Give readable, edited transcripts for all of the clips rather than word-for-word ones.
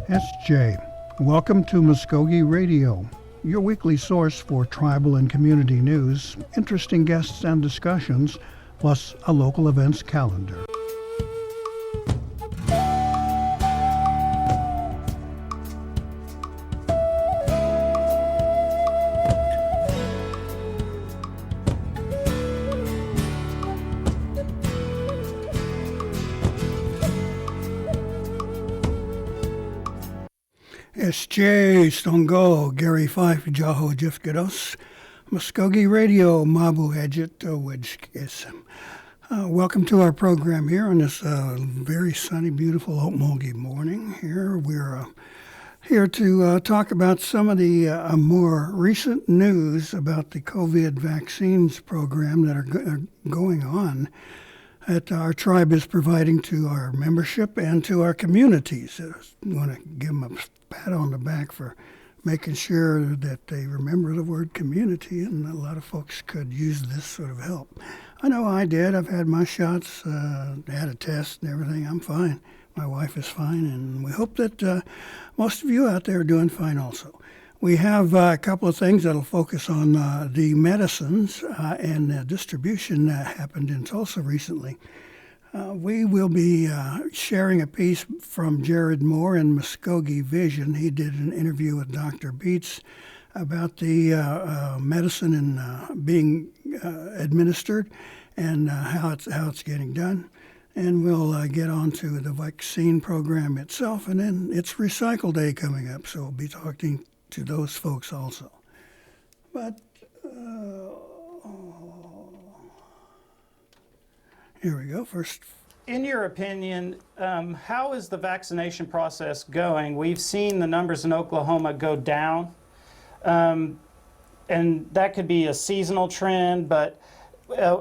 SJ, welcome to Mvskoke Radio, your weekly source for tribal and community news, interesting guests and discussions, plus a local events calendar. SJ Stongo, Gary Fife, Jaho Jifkados, Mvskoke Radio, Mabu Edget, Wedgkis. Welcome to our program here on this very sunny, beautiful Okmulgee morning. Here we're here to talk about some of the more recent news about the COVID vaccines program that are going on that our tribe is providing to our membership and to our communities. I want to give them a pat on the back for making sure that they remember the word community, and a lot of folks could use this sort of help. I know I did. I've had my shots, had a test and everything. I'm fine. My wife is fine, and we hope that most of you out there are doing fine also. We have a couple of things that'll focus on the medicines and distribution that happened in Tulsa recently. We will be sharing a piece from Jared Moore in Mvskoke Vision. He did an interview with Dr. Beats about the medicine and being administered and how it's getting done. And we'll get on to the vaccine program itself. And then it's Recycle Day coming up, so we'll be talking to those folks also. But here we go. First, in your opinion, how is the vaccination process going? We've seen the numbers in Oklahoma go down, and that could be a seasonal trend. But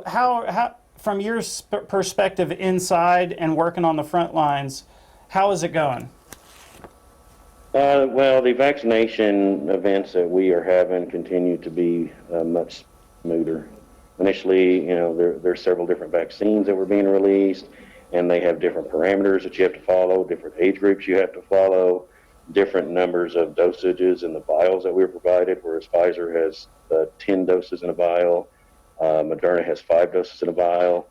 how, from your perspective inside and working on the front lines, how is it going? Well, the vaccination events that we are having continue to be much smoother. Initially, there's several different vaccines that were being released, and they have different parameters that you have to follow, different age groups you have to follow, different numbers of dosages in the vials that we were provided, whereas Pfizer has 10 doses in a vial, Moderna has 5 doses in a vial,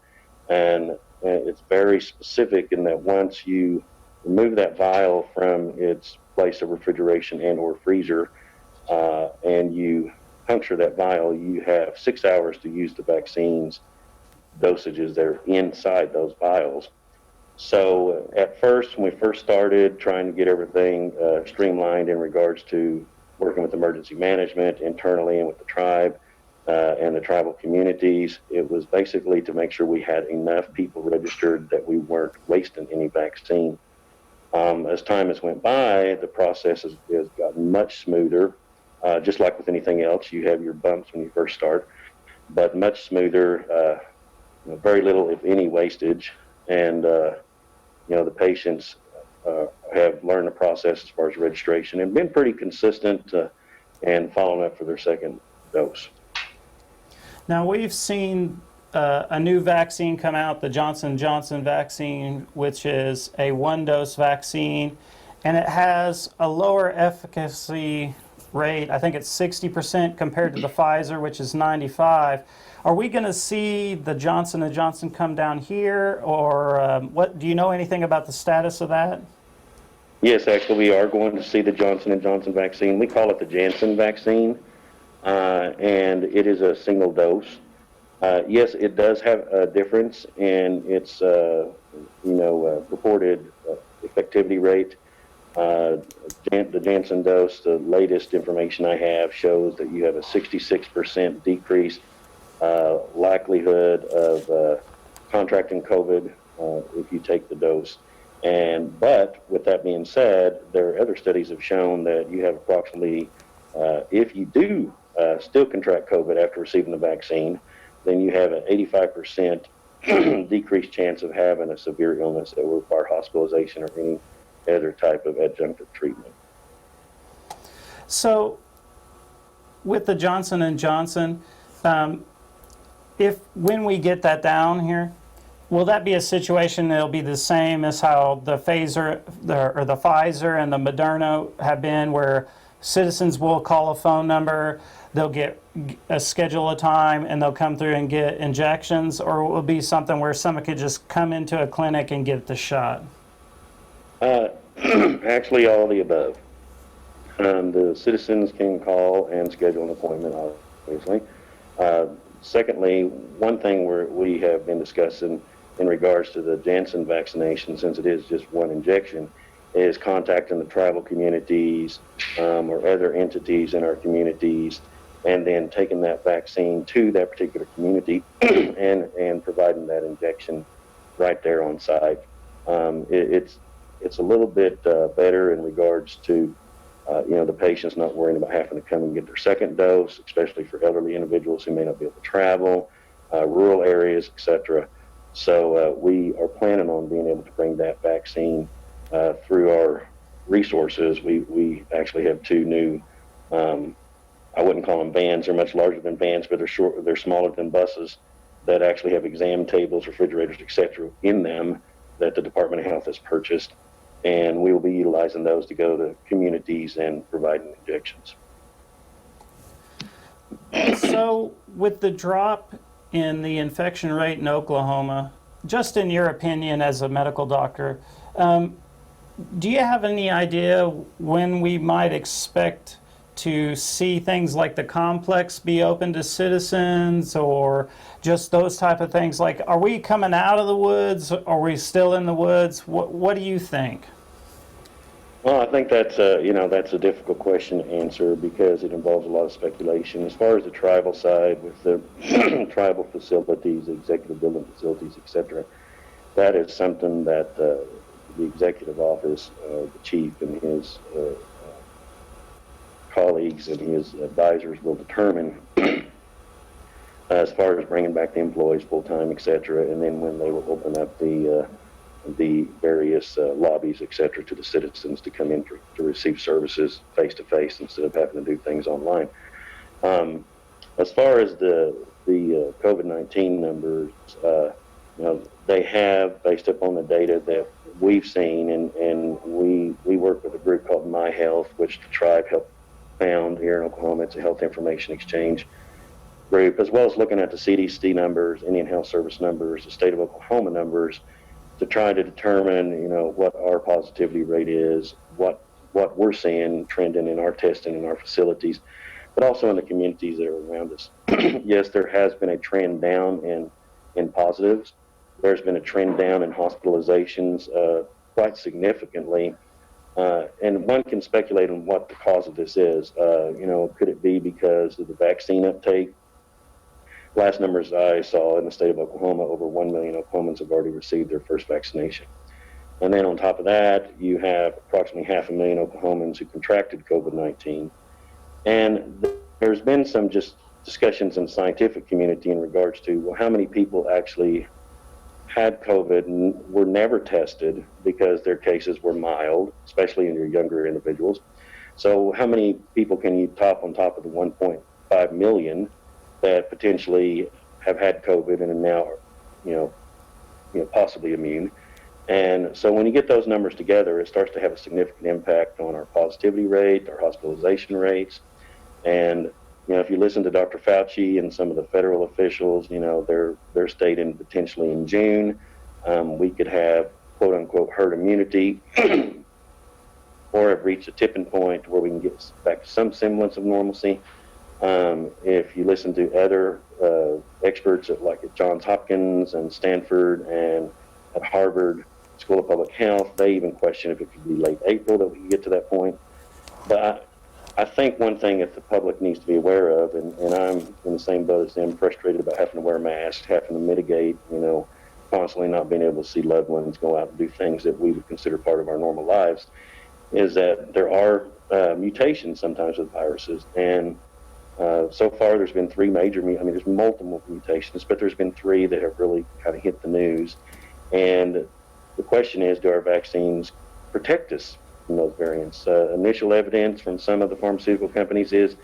and it's very specific in that once you remove that vial from its place of refrigeration and or freezer, and you puncture that vial, you have 6 hours to use the vaccine's dosages that are inside those vials. So at first, when we first started trying to get everything streamlined in regards to working with emergency management internally and with the tribe and the tribal communities, it was basically to make sure we had enough people registered that we weren't wasting any vaccine. As time has went by, the process has gotten much smoother. Just like with anything else, you have your bumps when you first start, but much smoother, very little, if any, wastage. And, the patients have learned the process as far as registration and been pretty consistent and following up for their second dose. Now, we've seen a new vaccine come out, the Johnson & Johnson vaccine, which is a 1-dose vaccine, and it has a lower efficacy rate. I think it's 60% compared to the Pfizer, which is 95%. Are we going to see the Johnson & Johnson come down here, or what? Do you know anything about the status of that? Yes, actually, we are going to see the Johnson & Johnson vaccine. We call it the Janssen vaccine, and it is a single dose. Yes, it does have a difference in its, reported effectivity rate. The Janssen dose, the latest information I have shows that you have a 66% decreased likelihood of contracting COVID if you take the dose. But with that being said, there are other studies have shown that you have approximately, if you do still contract COVID after receiving the vaccine, then you have an 85% decreased chance of having a severe illness that will require hospitalization or any other type of adjunctive treatment. So, with the Johnson & Johnson, when we get that down here, will that be a situation that'll be the same as how the Pfizer and the Moderna have been, where citizens will call a phone number, they'll get schedule a time, and they'll come through and get injections, or will it be something where someone could just come into a clinic and get the shot? Actually, all of the above. The citizens can call and schedule an appointment, obviously. Secondly, one thing we have been discussing in regards to the Janssen vaccination, since it is just one injection, is contacting the tribal communities or other entities in our communities, and then taking that vaccine to that particular community and providing that injection right there on site. It's a little bit better in regards to the patients not worrying about having to come and get their second dose, especially for elderly individuals who may not be able to travel, rural areas, etc. So we are planning on being able to bring that vaccine through our resources. We actually have two new, I wouldn't call them vans, they're much larger than vans, but they're smaller than buses that actually have exam tables, refrigerators, etc. in them that the Department of Health has purchased. And we will be utilizing those to go to communities and providing injections. So, with the drop in the infection rate in Oklahoma, just in your opinion as a medical doctor, do you have any idea when we might expect to see things like the complex be open to citizens, or just those type of things? Like, are we coming out of the woods? Are we still in the woods? What do you think? Well, I think that's a difficult question to answer because it involves a lot of speculation. As far as the tribal side, with the tribal facilities, executive building facilities, etc., that is something that the executive office, the chief and his colleagues and his advisors will determine as far as bringing back the employees full time, etc., and then when they will open up the various lobbies, etc., to the citizens to come in to receive services face to face instead of having to do things online. As far as the COVID-19 numbers, they have, based upon the data that we've seen, and we work with a group called My Health, which the tribe helped found here in Oklahoma. It's a health information exchange group, as well as looking at the CDC numbers, Indian Health Service numbers, the state of Oklahoma numbers, to try to determine, what our positivity rate is, what we're seeing trending in our testing in our facilities, but also in the communities that are around us. Yes, there has been a trend down in positives. There's been a trend down in hospitalizations quite significantly. And one can speculate on what the cause of this is. Could it be because of the vaccine uptake? Last numbers I saw in the state of Oklahoma, over 1 million Oklahomans have already received their first vaccination. And then on top of that, you have approximately 500,000 Oklahomans who contracted COVID-19. And there's been some just discussions in the scientific community in regards to, well, how many people actually had COVID and were never tested because their cases were mild, especially in your younger individuals. So how many people can you top on top of the 1.5 million that potentially have had COVID and are now, possibly immune? And so when you get those numbers together, it starts to have a significant impact on our positivity rate, our hospitalization rates. And if you listen to Dr. Fauci and some of the federal officials, they're stating potentially in June we could have quote unquote herd immunity or have reached a tipping point where we can get back to some semblance of normalcy. If you listen to other experts at Johns Hopkins and Stanford and at Harvard School of Public Health, they even question if it could be late April that we can get to that point. But I think one thing that the public needs to be aware of, and I'm in the same boat as them, frustrated about having to wear masks, having to mitigate, constantly not being able to see loved ones go out and do things that we would consider part of our normal lives, is that there are mutations sometimes with viruses. And so far there's been three major, there's multiple mutations, but there's been three that have really kind of hit the news. And the question is, do our vaccines protect us from those variants? Initial evidence from some of the pharmaceutical companies is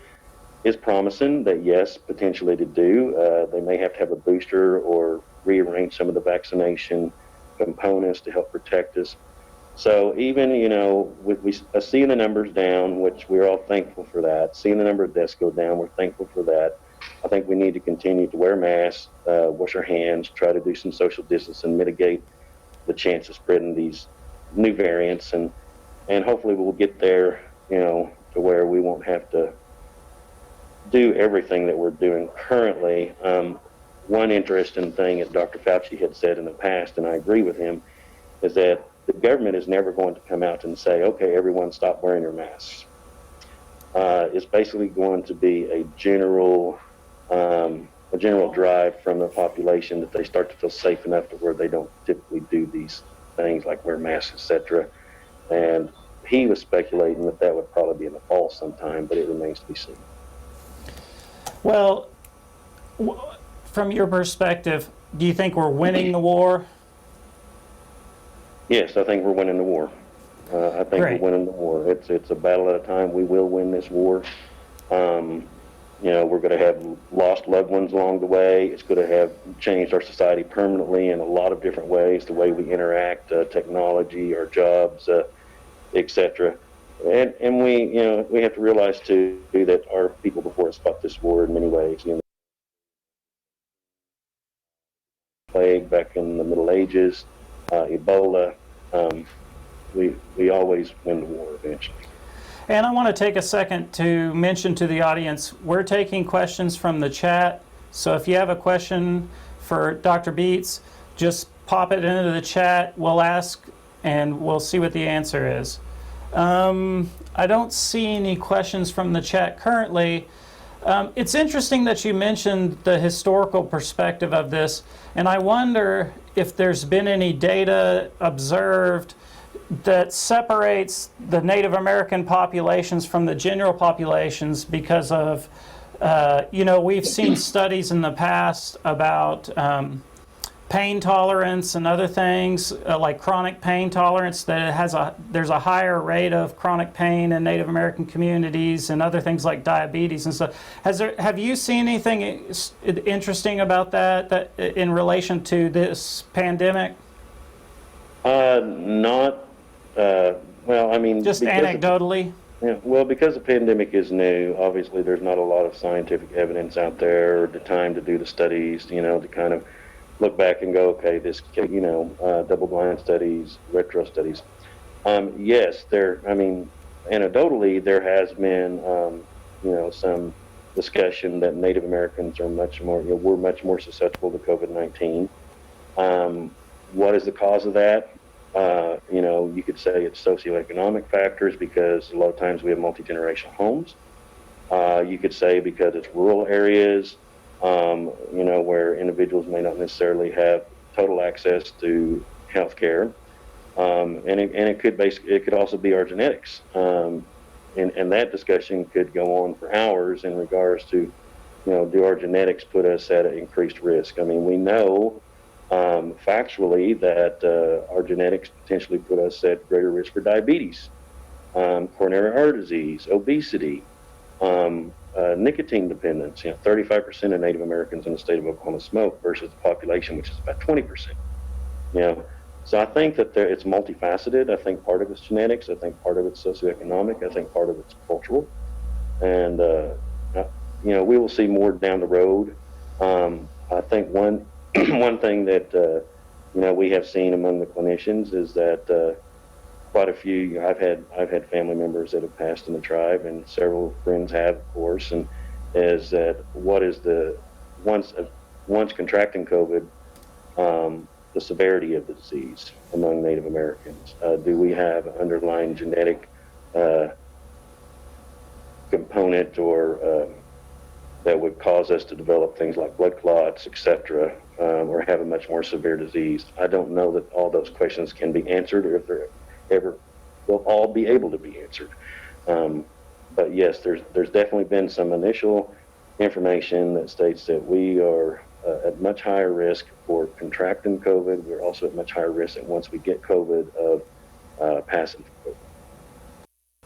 promising that yes, potentially to do. They may have to have a booster or rearrange some of the vaccination components to help protect us. So even, seeing the numbers down, which we're all thankful for that, seeing the number of deaths go down, we're thankful for that. I think we need to continue to wear masks, wash our hands, try to do some social distance and mitigate the chance of spreading these new variants. And hopefully we'll get there, to where we won't have to do everything that we're doing currently. One interesting thing that Dr. Fauci had said in the past, and I agree with him, is that the government is never going to come out and say, okay, everyone stop wearing your masks. It's basically going to be a general drive from the population that they start to feel safe enough to where they don't typically do these things like wear masks, etc. And he was speculating that would probably be in the fall sometime, but it remains to be seen. Well, from your perspective, do you think we're winning the war? Yes, I think we're winning the war. I think Great. we're winning the war. It's a battle at a time. We will win this war. We're going to have lost loved ones along the way. It's going to have changed our society permanently in a lot of different ways, the way we interact, technology, our jobs, etc. And we have to realize too that our people before us fought this war in many ways. Plague back in the Middle Ages, Ebola. We always win the war eventually. And I want to take a second to mention to the audience, we're taking questions from the chat. So if you have a question for Dr. Beets, just pop it into the chat. We'll ask and we'll see what the answer is. I don't see any questions from the chat currently. It's interesting that you mentioned the historical perspective of this, and I wonder if there's been any data observed that separates the Native American populations from the general populations because of, we've seen studies in the past about pain tolerance and other things like chronic pain tolerance, that there's a higher rate of chronic pain in Native American communities and other things like diabetes and stuff. Have you seen anything interesting about that in relation to this pandemic? Not. Just anecdotally. Because the pandemic is new, obviously there's not a lot of scientific evidence out there, or the time to do the studies, to kind of look back and go, okay, this, double-blind studies, retro studies. Yes, anecdotally, there has been, some discussion that Native Americans are we're much more susceptible to COVID-19. What is the cause of that? You could say it's socioeconomic factors, because a lot of times we have multi-generational homes. You could say because it's rural areas, where individuals may not necessarily have total access to health care. And it could also be our genetics. And that discussion could go on for hours in regards to, do our genetics put us at an increased risk? We know factually that our genetics potentially put us at greater risk for diabetes, coronary artery disease, obesity, nicotine dependence. 35% of Native Americans in the state of Oklahoma smoke versus the population, which is about 20%. So I think that it's multifaceted. I think part of it's genetics. I think part of it's socioeconomic. I think part of it's cultural. And, we will see more down the road. I think one thing that, we have seen among the clinicians is that quite a few, I've had family members that have passed in the tribe, and several friends have, of course, and is that once contracting COVID, the severity of the disease among Native Americans. Do we have an underlying genetic component or that would cause us to develop things like blood clots, etc., or have a much more severe disease? I don't know that all those questions can be answered, or if they're ever will all be able to be answered. But yes, there's definitely been some initial information that states that we are at much higher risk for contracting COVID. We're also at much higher risk that once we get COVID of passing COVID.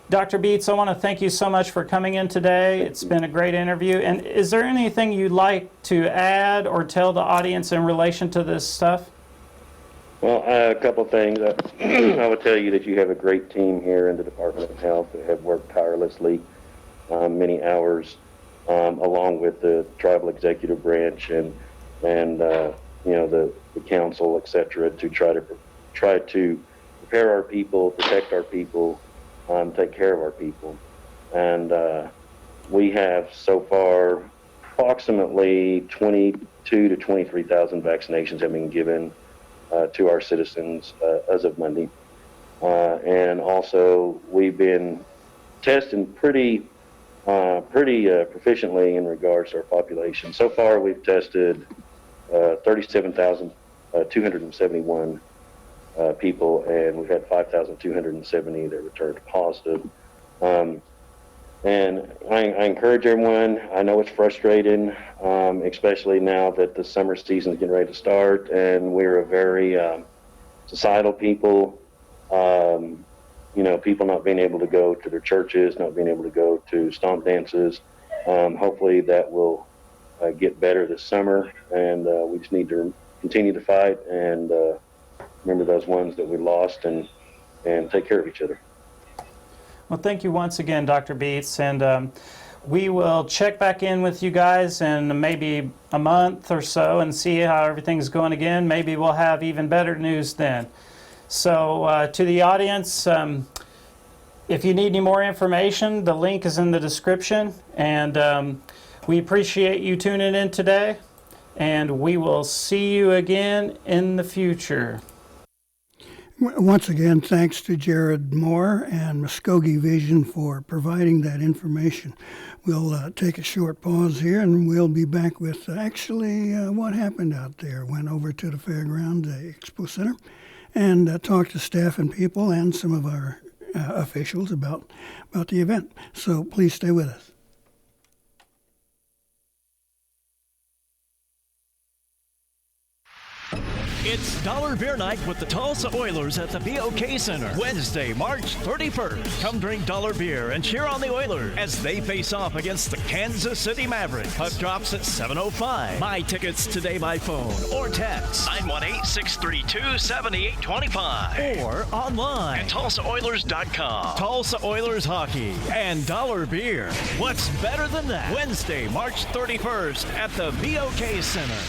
Dr. Beets, I want to thank you so much for coming in today. It's been a great interview. And is there anything you'd like to add or tell the audience in relation to this stuff? Well, a couple of things. I would tell you that you have a great team here in the Department of Health that have worked tirelessly many hours, along with the tribal executive branch and the council, et cetera, to try to prepare our people, protect our people, take care of our people. And we have so far approximately 22 to 23,000 vaccinations have been given to our citizens as of Monday. And also we've been testing pretty proficiently in regards to our population. So far we've tested 37,271 people, and we've had 5,270 that returned positive. And I encourage everyone. I know it's frustrating, especially now that the summer season is getting ready to start, and we're a very societal people. People not being able to go to their churches, not being able to go to stomp dances. Hopefully that will get better this summer, and we just need to continue to fight and remember those ones that we lost and take care of each other. Well, thank you once again, Dr. Beets, and we will check back in with you guys in maybe a month or so and see how everything's going again. Maybe we'll have even better news then. So to the audience, if you need any more information, the link is in the description, and we appreciate you tuning in today, and we will see you again in the future. Once again, thanks to Jared Moore and Mvskoke Vision for providing that information. We'll take a short pause here, and we'll be back with actually what happened out there. Went over to the fairground, the Expo Center, and talked to staff and people and some of our officials about the event. So please stay with us. It's Dollar Beer Night with the Tulsa Oilers at the BOK Center, Wednesday, March 31st. Come drink Dollar Beer and cheer on the Oilers as they face off against the Kansas City Mavericks. Puck drops at 7:05. Buy tickets today by phone or text 918-632-7825 or online at TulsaOilers.com. Tulsa Oilers Hockey and Dollar Beer. What's better than that? Wednesday, March 31st at the BOK Center.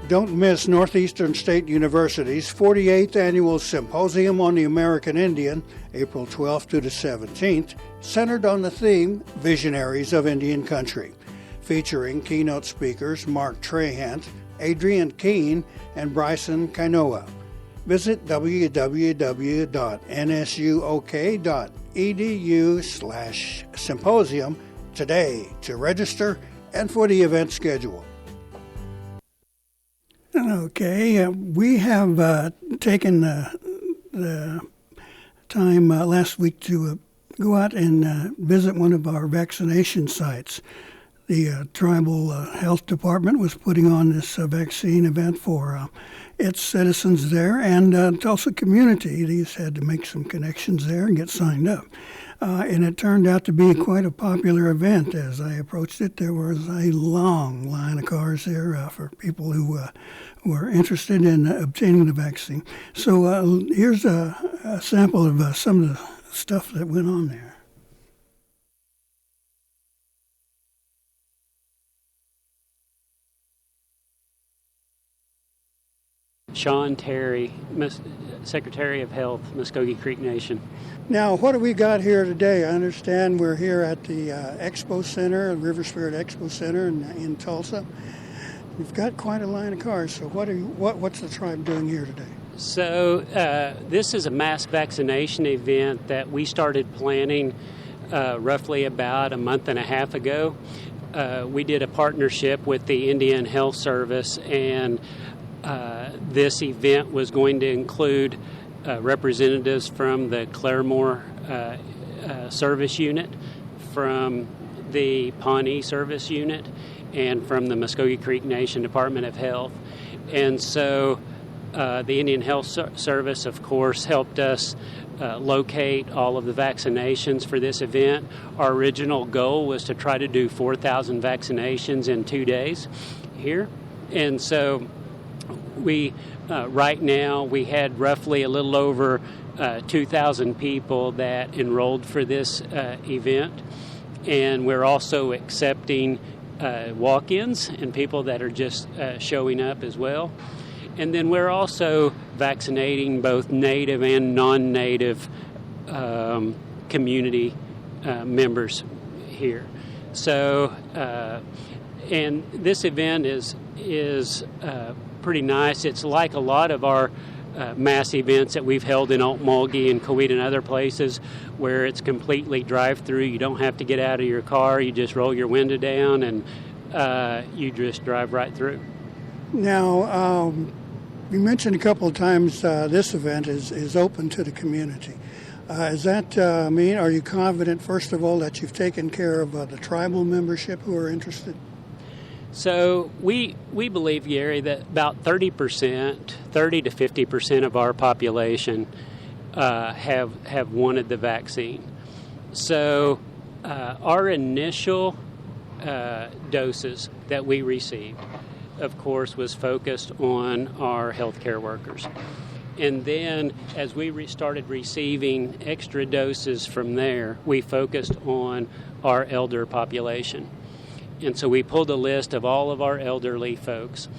Don't miss Northeastern State University's 48th Annual Symposium on the American Indian, April 12th to the 17th, centered on the theme Visionaries of Indian Country, featuring keynote speakers Mark Trahant, Adrian Keene, and Bryson Kainoa. Visit www.nsuok.edu/symposium today to register and for the event schedule. Okay, we have taken the time last week to go out and visit one of our vaccination sites. The tribal health department was putting on this vaccine event for its citizens there, and Tulsa community. These had to make some connections there and get signed up. And it turned out to be quite a popular event. As I approached it, there was a long line of cars there for people who were interested in obtaining the vaccine. So here's a sample of some of the stuff that went on there. Sean Terry, Secretary of Health, Mvskoke Creek Nation. Now, what do we got here today? I understand we're here at the Expo Center, River Spirit Expo Center in Tulsa. We've got quite a line of cars. So what's the tribe doing here today? So this is a mass vaccination event that we started planning roughly about a month and a half ago. We did a partnership with the Indian Health Service, and this event was going to include representatives from the Claremore Service Unit, from the Pawnee Service Unit, and from the Mvskoke Creek Nation Department of Health. And so the Indian Health Service, of course, helped us locate all of the vaccinations for this event. Our original goal was to try to do 4,000 vaccinations in 2 days here. And so we, right now, we had roughly a little over 2,000 people that enrolled for this event. And we're also accepting walk-ins and people that are just showing up as well. And then we're also vaccinating both native and non-native community members here. So, and this event is pretty nice. It's like a lot of our mass events that we've held in Okmulgee and Coweta and other places, where it's completely drive-through. You don't have to get out of your car. You just roll your window down and you just drive right through. Now, you mentioned a couple of times this event is open to the community. Does that mean, are you confident, first of all, that you've taken care of the tribal membership who are interested? So we believe, Gary, that about 30 to 50% of our population have wanted the vaccine. So our initial doses that we received, of course, was focused on our healthcare workers. And then as we started receiving extra doses from there, we focused on our elder population. And so we pulled a list of all of our elderly folks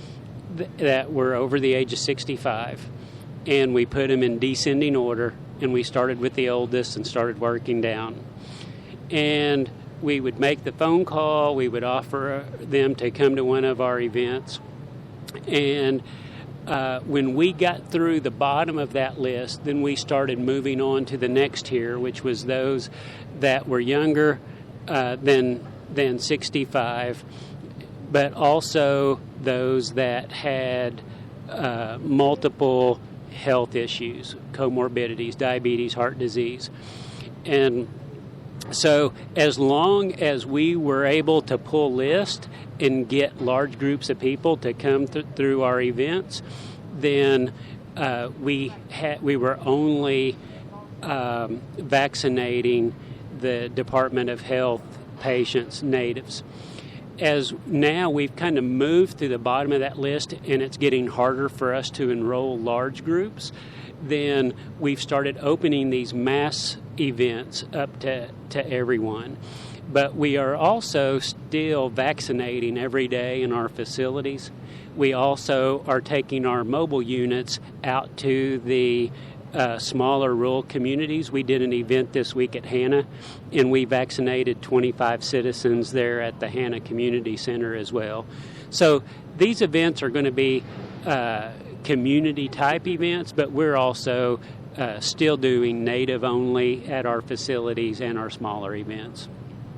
that were over the age of 65, and we put them in descending order, and we started with the oldest and started working down. And we would make the phone call, we would offer them to come to one of our events. And when we got through the bottom of that list, then we started moving on to the next tier, which was those that were younger than 65, but also those that had multiple health issues, comorbidities, diabetes, heart disease. And so as long as we were able to pull lists and get large groups of people to come through our events, then we were only vaccinating the Department of Health patients, natives. As now we've kind of moved to the bottom of that list and it's getting harder for us to enroll large groups, then we've started opening these mass events up to everyone. But we are also still vaccinating every day in our facilities. We also are taking our mobile units out to the smaller rural communities. We did an event this week at Hanna, and we vaccinated 25 citizens there at the Hanna Community Center as well. So these events are going to be community-type events, but we're also still doing native only at our facilities and our smaller events.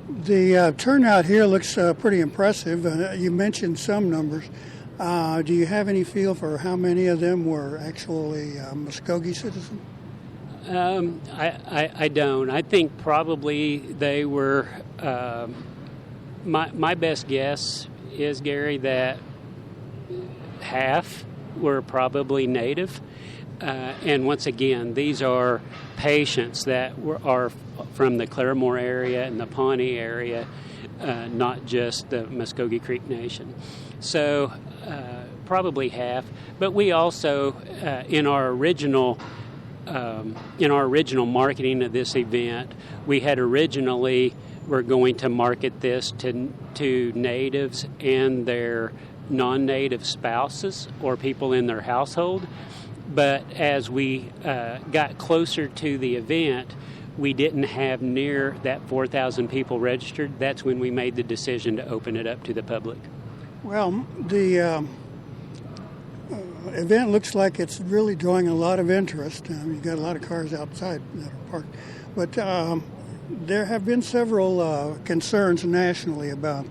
The turnout here looks pretty impressive. You mentioned some numbers. Do you have any feel for how many of them were actually Mvskoke citizens? I don't. I think probably they were, my best guess is, Gary, that half were probably native. And once again, these are patients that are from the Claremore area and the Pawnee area, not just the Mvskoke Creek Nation. So probably half. But we also, in our original marketing of this event, we had originally were going to market this to natives and their non-native spouses or people in their household. But as we got closer to the event, we didn't have near that 4,000 people registered. That's when we made the decision to open it up to the public. Well, the event looks like it's really drawing a lot of interest. You've got a lot of cars outside that are parked. But there have been several concerns nationally about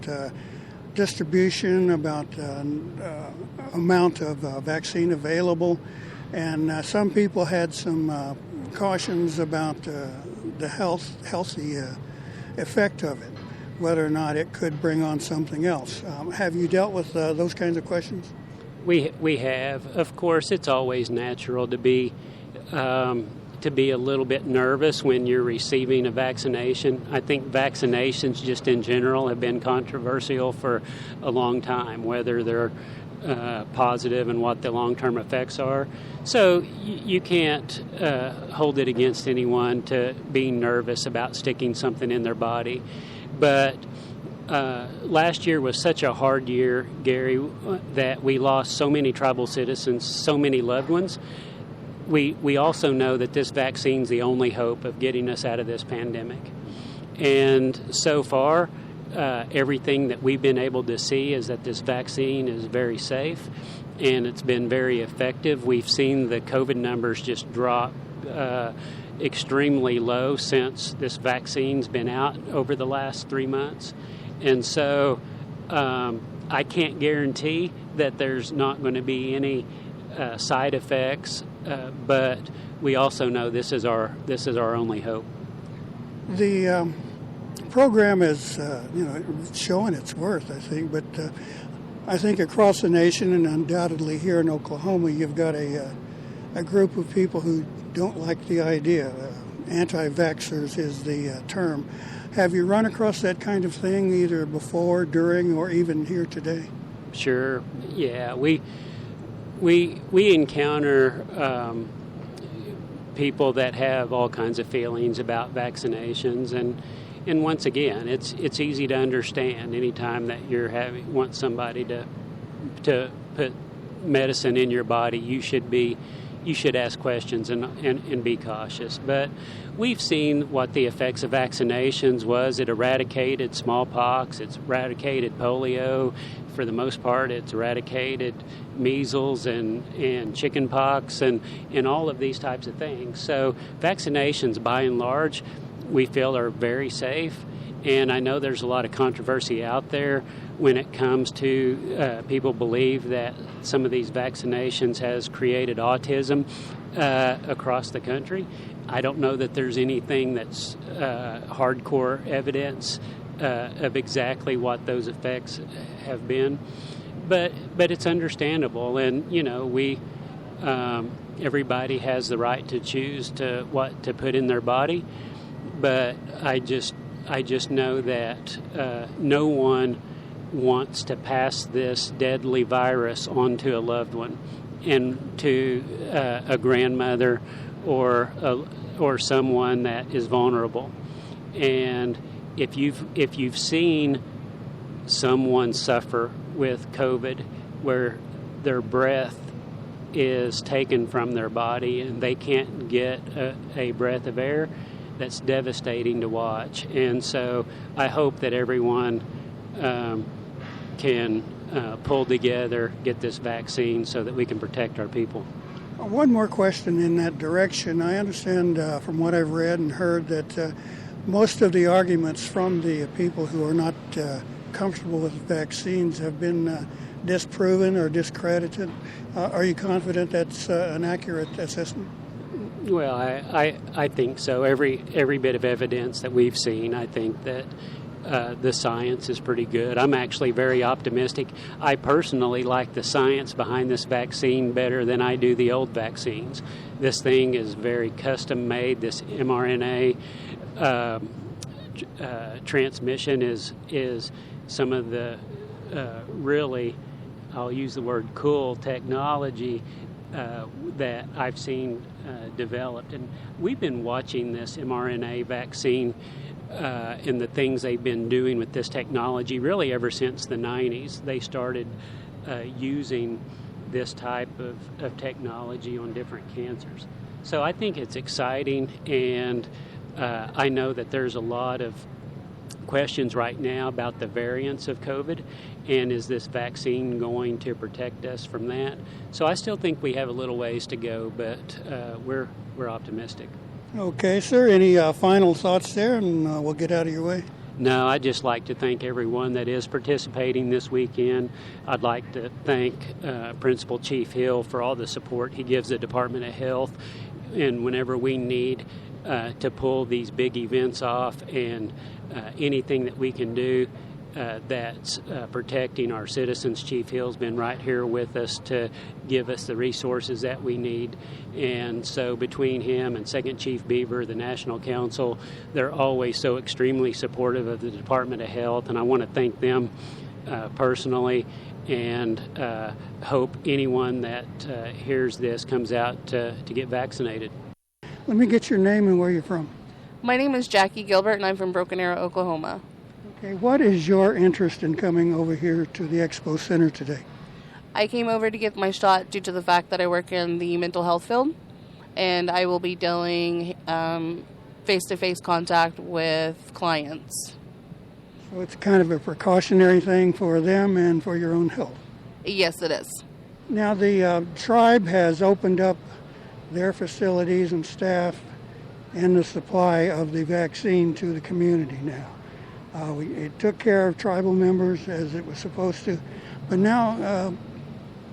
distribution, about amount of vaccine available. And some people had some cautions about the healthy effect of it, whether or not it could bring on something else. Have you dealt with those kinds of questions? We have. Of course, it's always natural to be a little bit nervous when you're receiving a vaccination. I think vaccinations just in general have been controversial for a long time, whether they're positive and what the long-term effects are. So you can't hold it against anyone to being nervous about sticking something in their body. But last year was such a hard year, Gary, that we lost so many tribal citizens, so many loved ones. We also know that this vaccine's the only hope of getting us out of this pandemic. And so far, everything that we've been able to see is that this vaccine is very safe and it's been very effective. We've seen the COVID numbers just drop extremely low since this vaccine's been out over the last 3 months. And so I can't guarantee that there's not going to be any side effects, but we also know this is our only hope. The program is, showing its worth, I think, but I think across the nation and undoubtedly here in Oklahoma, you've got a group of people who don't like the idea. Anti-vaxxers is the term. Have you run across that kind of thing either before, during, or even here today? Sure. Yeah, we encounter people that have all kinds of feelings about vaccinations, and once again, it's easy to understand. Anytime that want somebody to put medicine in your body, you should ask questions and be cautious. But we've seen what the effects of vaccinations was. It eradicated smallpox, it's eradicated polio. For the most part, it's eradicated measles and chickenpox and all of these types of things. So vaccinations, by and large, we feel are very safe. And I know there's a lot of controversy out there when it comes to people believe that some of these vaccinations has created autism across the country. I don't know that there's anything that's hardcore evidence of exactly what those effects have been, but it's understandable, and everybody has the right to choose what to put in their body, but I just know that no one wants to pass this deadly virus on to a loved one and to a grandmother or someone that is vulnerable. And if you've seen someone suffer with COVID where their breath is taken from their body and they can't get a breath of air, that's devastating to watch. And so I hope that everyone can pull together, get this vaccine so that we can protect our people. One more question in that direction. I understand from what I've read and heard that most of the arguments from the people who are not comfortable with vaccines have been disproven or discredited. Are you confident that's an accurate assessment? Well, I think so. Every bit of evidence that we've seen, I think that the science is pretty good. I'm actually very optimistic. I personally like the science behind this vaccine better than I do the old vaccines. This thing is very custom made. This mRNA transmission is some of the really, I'll use the word cool technology that I've seen developed. And we've been watching this mRNA vaccine and the things they've been doing with this technology really ever since the 90s. They started using this type of technology on different cancers. So I think it's exciting, and I know that there's a lot of questions right now about the variants of COVID, and is this vaccine going to protect us from that? So I still think we have a little ways to go, but we're optimistic. Okay, sir. Any final thoughts there, and we'll get out of your way? No, I'd just like to thank everyone that is participating this weekend. I'd like to thank Principal Chief Hill for all the support he gives the Department of Health, and whenever we need to pull these big events off and anything that we can do that's protecting our citizens. Chief Hill's been right here with us to give us the resources that we need. And so between him and Second Chief Beaver, the National Council, they're always so extremely supportive of the Department of Health, and I want to thank them personally, and hope anyone that hears this comes out to get vaccinated. Let me get your name and where you're from. My name is Jackie Gilbert, and I'm from Broken Arrow, Oklahoma. Okay, what is your interest in coming over here to the Expo Center today? I came over to get my shot due to the fact that I work in the mental health field, and I will be doing face-to-face contact with clients. So it's kind of a precautionary thing for them and for your own health. Yes, it is. Now the tribe has opened up their facilities and staff and the supply of the vaccine to the community now. It took care of tribal members as it was supposed to, but now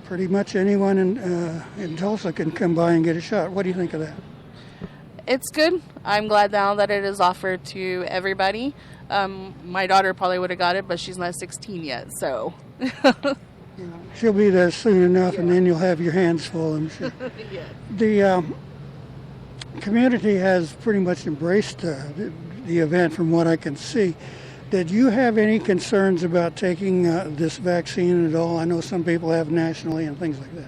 pretty much anyone in Tulsa can come by and get a shot. What do you think of that? It's good. I'm glad now that it is offered to everybody. My daughter probably would have got it, but she's not 16 yet, so. She'll be there soon enough, and then you'll have your hands full, I'm sure. Yes. The community has pretty much embraced the event from what I can see. Did you have any concerns about taking this vaccine at all? I know some people have nationally and things like that.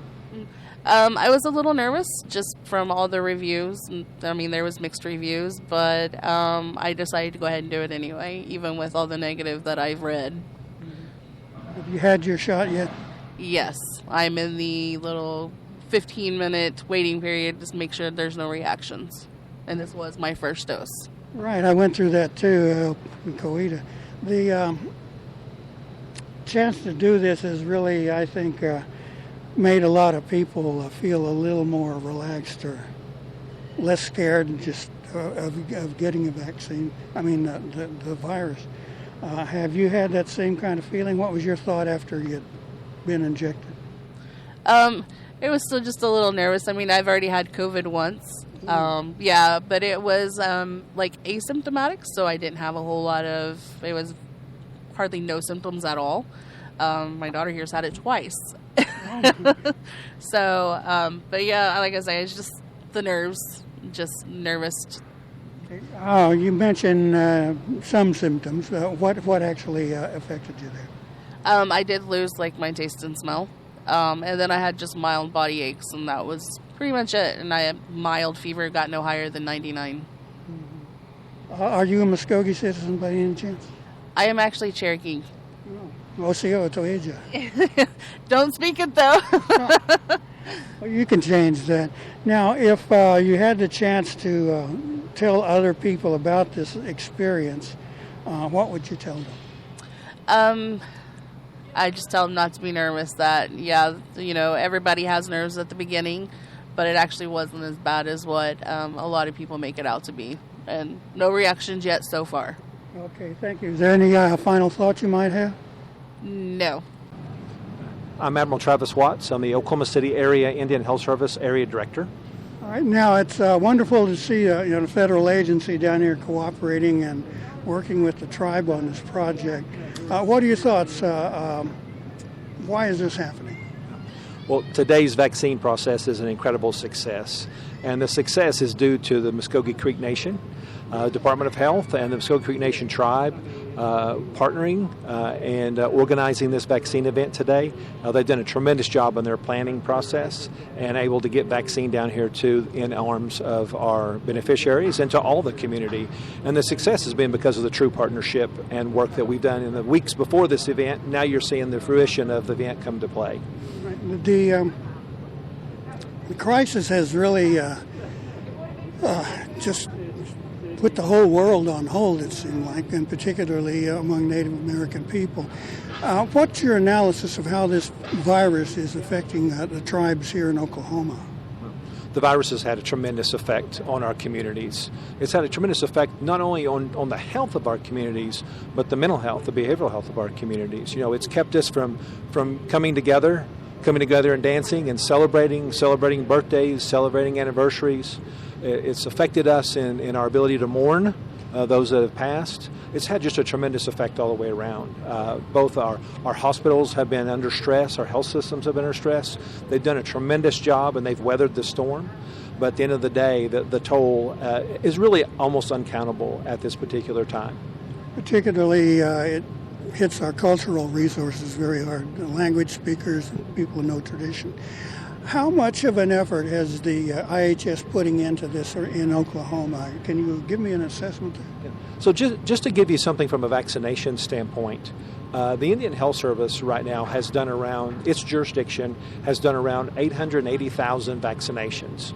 I was a little nervous just from all the reviews. I mean, there was mixed reviews, but I decided to go ahead and do it anyway, even with all the negative that I've read. Have you had your shot yet? Yes, I'm in the little 15-minute waiting period just to make sure there's no reactions. And this was my first dose. Right, I went through that too in Coweta. The chance to do this has really, I think, made a lot of people feel a little more relaxed or less scared just of getting a vaccine. I mean, the virus. Have you had that same kind of feeling? What was your thought after you'd been injected? It was still just a little nervous. I mean, I've already had COVID once. Yeah, but it was like asymptomatic, so I didn't have a whole lot of, it was hardly no symptoms at all. My daughter here's had it twice. So, but yeah, like I say, it's just the nerves, just nervous. Oh, you mentioned some symptoms. What actually affected you there? I did lose like my taste and smell. And then I had just mild body aches, and that was pretty much it. And I had mild fever, got no higher than 99. Are you a Mvskoke citizen by any chance? I am actually Cherokee. Osio Toeja. Don't speak it though. Well, you can change that. Now, if you had the chance to tell other people about this experience, what would you tell them? I just tell them not to be nervous, that, yeah, you know, everybody has nerves at the beginning, but it actually wasn't as bad as what a lot of people make it out to be. And no reactions yet so far. Okay, thank you. Is there any final thoughts you might have? No. I'm Admiral Travis Watts. I'm the Oklahoma City Area Indian Health Service Area Director. All right, now it's wonderful to see the federal agency down here cooperating and working with the tribe on this project. What are your thoughts? Why is this happening? Well, today's vaccine process is an incredible success, and the success is due to the Mvskoke Creek Nation, Department of Health, and the Mvskoke Creek Nation tribe partnering and organizing this vaccine event today. They've done a tremendous job in their planning process and able to get vaccine down here too in arms of our beneficiaries and to all the community. And the success has been because of the true partnership and work that we've done in the weeks before this event. Now you're seeing the fruition of the event come to play. The crisis has really just put the whole world on hold, it seemed like, and particularly among Native American people. What's your analysis of how this virus is affecting the tribes here in Oklahoma? The virus has had a tremendous effect on our communities. It's had a tremendous effect not only on the health of our communities, but the mental health, the behavioral health of our communities. You know, it's kept us from coming together and dancing and celebrating birthdays, celebrating anniversaries. It's affected us in our ability to mourn those that have passed. It's had just a tremendous effect all the way around. Both our hospitals have been under stress, our health systems have been under stress. They've done a tremendous job and they've weathered the storm. But at the end of the day, the toll is really almost uncountable at this particular time. Particularly, it hits our cultural resources very hard, the language speakers, people with no tradition. How much of an effort has the IHS putting into this in Oklahoma? Can you give me an assessment? So just to give you something from a vaccination standpoint, the Indian Health Service right now has done around, its jurisdiction has done around 880,000 vaccinations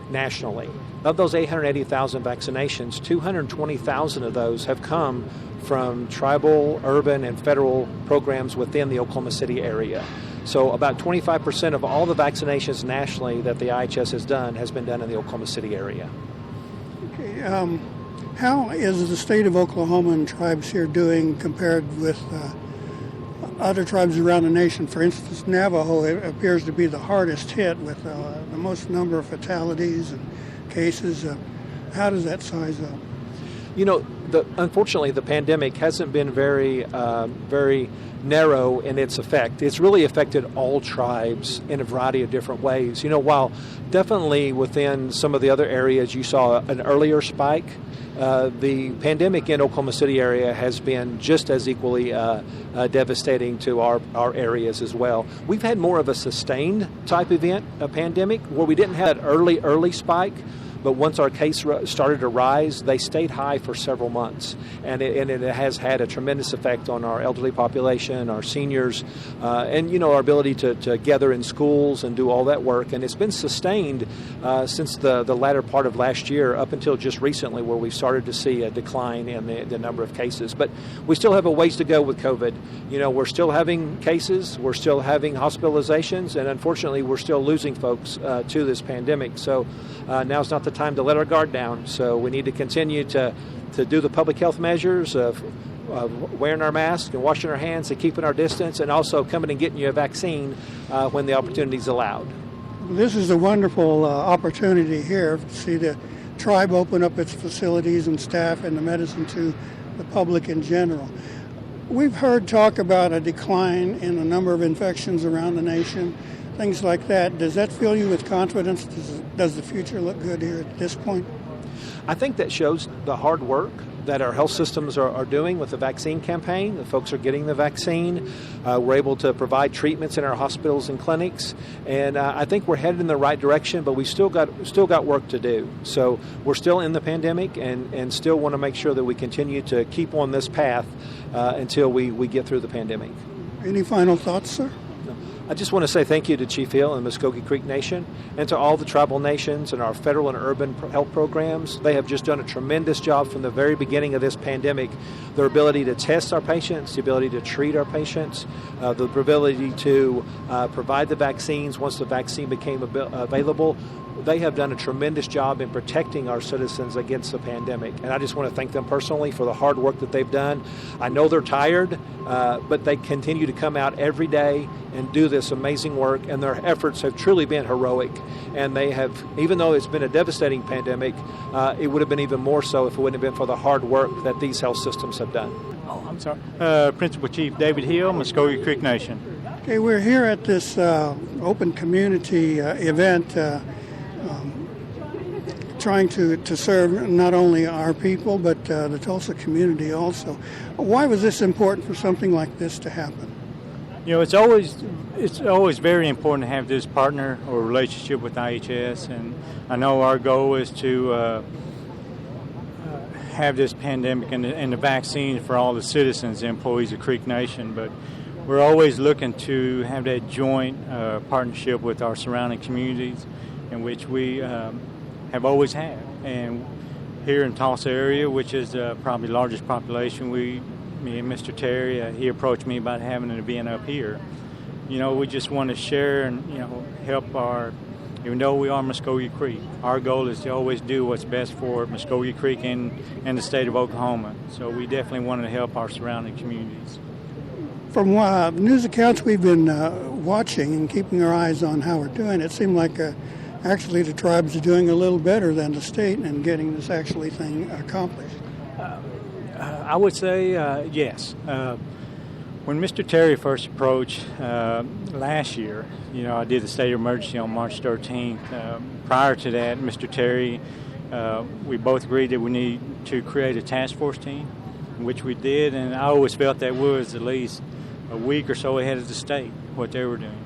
nationally. Of those 880,000 vaccinations, 220,000 of those have come from tribal, urban, and federal programs within the Oklahoma City area. So about 25% of all the vaccinations nationally that the IHS has done has been done in the Oklahoma City area. Okay, how is the state of Oklahoma and tribes here doing compared with other tribes around the nation? For instance, Navajo appears to be the hardest hit with the most number of fatalities and cases. How does that size up? You know, unfortunately, the pandemic hasn't been very narrow in its effect. It's really affected all tribes in a variety of different ways. You know, while definitely within some of the other areas you saw an earlier spike, the pandemic in Oklahoma City area has been just as equally devastating to our areas as well. We've had more of a sustained type event, a pandemic, where we didn't have an early spike. But once our case started to rise, they stayed high for several months. And it has had a tremendous effect on our elderly population, our seniors, and, you know, our ability to gather in schools and do all that work. And it's been sustained since the latter part of last year up until just recently, where we started to see a decline in the number of cases. But we still have a ways to go with COVID. You know, we're still having cases, we're still having hospitalizations, and unfortunately we're still losing folks to this pandemic. So now's not the time to let our guard down. So we need to continue to do the public health measures of wearing our masks and washing our hands and keeping our distance, and also coming and getting you a vaccine when the opportunity is allowed. This is a wonderful opportunity here to see the tribe open up its facilities and staff and the medicine to the public in general. We've heard talk about a decline in the number of infections around the nation, things like that. Does that fill you with confidence? Does the future look good here at this point? I think that shows the hard work that our health systems are doing with the vaccine campaign. The folks are getting the vaccine. We're able to provide treatments in our hospitals and clinics, and I think we're headed in the right direction. But we still got work to do. So we're still in the pandemic, and still want to make sure that we continue to keep on this path until we get through the pandemic. Any final thoughts, sir? I just want to say thank you to Chief Hill and Mvskoke Creek Nation, and to all the tribal nations and our federal and urban health programs. They have just done a tremendous job from the very beginning of this pandemic. Their ability to test our patients, the ability to treat our patients, the ability to provide the vaccines once the vaccine became available. They have done a tremendous job in protecting our citizens against the pandemic. And I just want to thank them personally for the hard work that they've done. I know they're tired, but they continue to come out every day and do this amazing work. And their efforts have truly been heroic. And they have, even though it's been a devastating pandemic, it would have been even more so if it wouldn't have been for the hard work that these health systems have done. Oh, I'm sorry. Principal Chief David Hill, Mvskoke Creek Nation. Okay, we're here at this open community event trying to serve not only our people but the Tulsa community also. Why was this important for something like this to happen? You know, it's always very important to have this partner or relationship with IHS, and I know our goal is to have this pandemic and the vaccine for all the citizens, employees of Creek Nation, but we're always looking to have that joint partnership with our surrounding communities, in which we have always had. And here in Tulsa area, which is probably the largest population, me and Mr. Terry, he approached me about having an event up here. You know, we just want to share and, you know, help even though we are Mvskoke Creek, our goal is to always do what's best for Mvskoke Creek and the state of Oklahoma. So we definitely want to help our surrounding communities. From news accounts we've been watching and keeping our eyes on how we're doing, it seemed like actually the tribes are doing a little better than the state in getting this thing accomplished. I would say yes. When Mr. Terry first approached last year, I did the state of emergency on March 13th. Prior to that, Mr. Terry, we both agreed that we need to create a task force team, which we did, and I always felt that we was at least a week or so ahead of the state, what they were doing.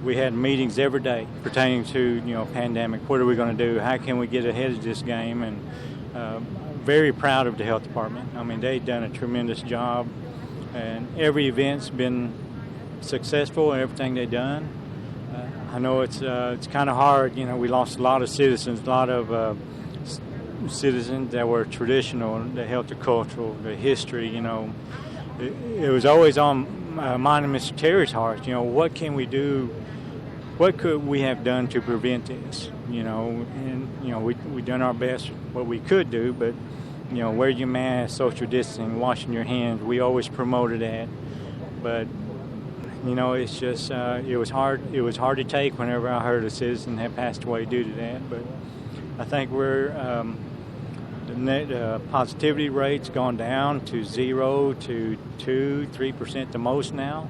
We had meetings every day pertaining to, pandemic. What are we going to do? How can we get ahead of this game? And very proud of the health department. I mean, they've done a tremendous job, and every event's been successful in everything they've done. I know it's kind of hard. We lost a lot of citizens, a lot of citizens that were traditional, that held the cultural, the history. It was always on mine and Mr. Terry's heart. What can we do? What could we have done to prevent this? We done our best what we could do, but wear your mask, social distancing, washing your hands. We always promoted that, but it's just it was hard. It was hard to take whenever I heard a citizen had passed away due to that. But I think the positivity rate's gone down to 0 to 2-3% the most now,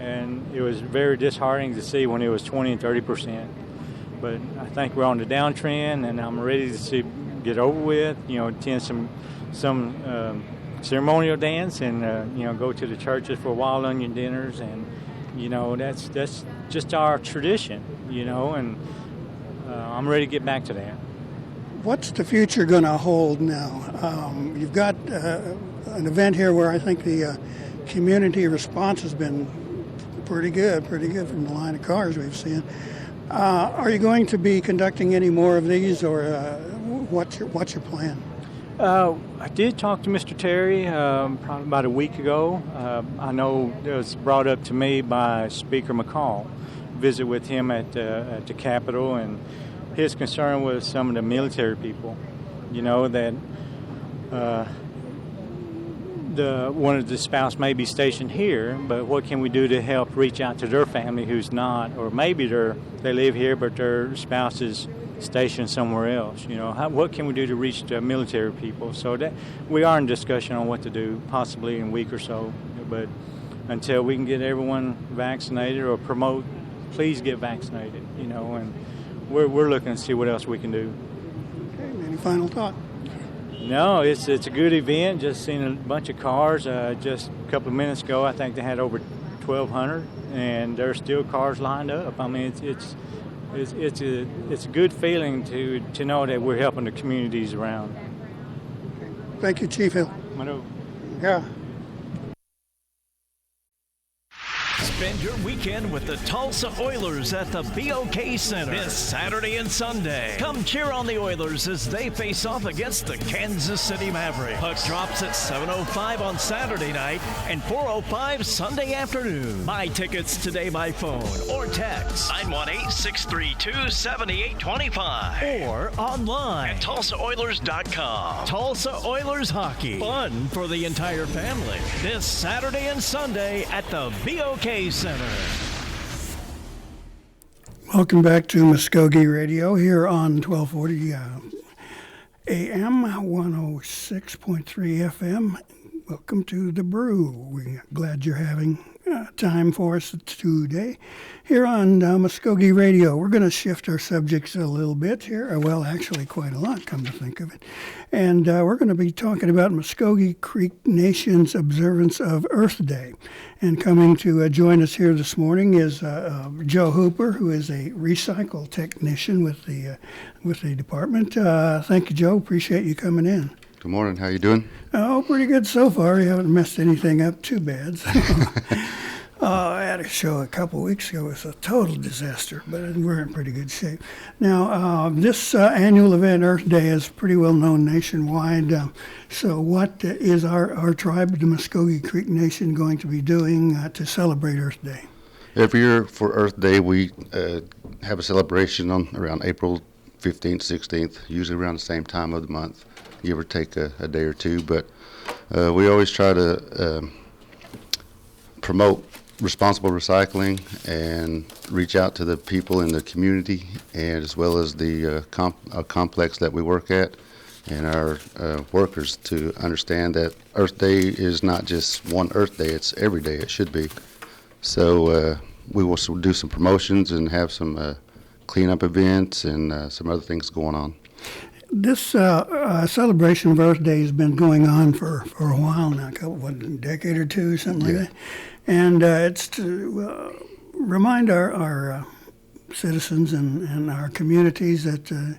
and it was very disheartening to see when it was 20 and 30%. But I think we're on the downtrend, and I'm ready to get over with. Attend some ceremonial dance, and go to the churches for wild onion dinners, and that's just our tradition. And I'm ready to get back to that. What's the future going to hold now? You've got an event here where I think the community response has been pretty good from the line of cars we've seen. Are you going to be conducting any more of these, or what's your plan? I did talk to Mr. Terry probably about a week ago. I know it was brought up to me by Speaker McCall. Visit with him at the Capitol, and his concern was some of the military people. That one of the spouse may be stationed here, but what can we do to help reach out to their family who's not, or maybe they live here but their spouse is stationed somewhere else? What can we do to reach the military people? So that we are in discussion on what to do, possibly in a week or so. But until we can get everyone vaccinated or promote, please get vaccinated. And we're looking to see what else we can do. Okay, any final thought? No, it's a good event. Just seen a bunch of cars. Just a couple of minutes ago, I think they had over 1,200, and there's still cars lined up. I mean, it's a good feeling to know that we're helping the communities around. Thank you, Chief Hill. Yeah. Spend your weekend with the Tulsa Oilers at the BOK Center this Saturday and Sunday. Come cheer on the Oilers as they face off against the Kansas City Mavericks. Puck drops at 7:05 on Saturday night and 4:05 Sunday afternoon. Buy tickets today by phone or text 918-632-7825 or online at TulsaOilers.com. Tulsa Oilers hockey. Fun for the entire family this Saturday and Sunday at the BOK Center. Welcome back to Mvskoke Radio here on 1240 AM, 106.3 FM. Welcome to The Brew. We're glad you're having time for us today here on Mvskoke Radio. We're going to shift our subjects a little bit here. Well, actually quite a lot, come to think of it. And we're going to be talking about Mvskoke Creek Nation's observance of Earth Day. And coming to join us here this morning is Joe Hooper, who is a recycle technician with the department. Thank you, Joe. Appreciate you coming in. Good morning. How you doing? Oh, pretty good so far. You haven't messed anything up too bad. So. I had a show a couple of weeks ago. It was a total disaster, but we're in pretty good shape. Now, this annual event, Earth Day, is pretty well known nationwide. So what is our tribe, the Mvskoke Creek Nation, going to be doing to celebrate Earth Day? Every year for Earth Day, we have a celebration on around April 15th, 16th, usually around the same time of the month, give or take a day or two. But we always try to promote responsible recycling and reach out to the people in the community, and as well as the complex that we work at, and our workers to understand that Earth Day is not just one Earth Day, it's every day. It should be. So we will do some promotions and have some cleanup events and some other things going on. This celebration of Earth Day has been going on for a while now, a decade or two, something like that. And it's to remind our citizens and our communities that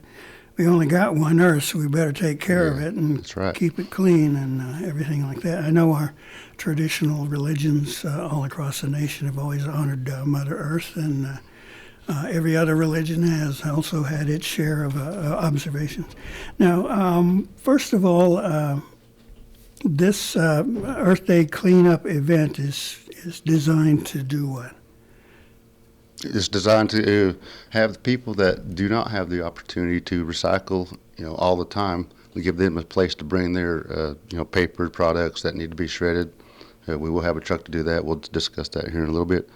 we only got one Earth, so we better take care of it and keep it clean and everything like that. I know our traditional religions all across the nation have always honored Mother Earth, and every other religion has also had its share of observations. Now, first of all, this Earth Day cleanup event is designed to do what? It's designed to have the people that do not have the opportunity to recycle, all the time. We give them a place to bring their, paper products that need to be shredded. We will have a truck to do that. We'll discuss that here in a little bit.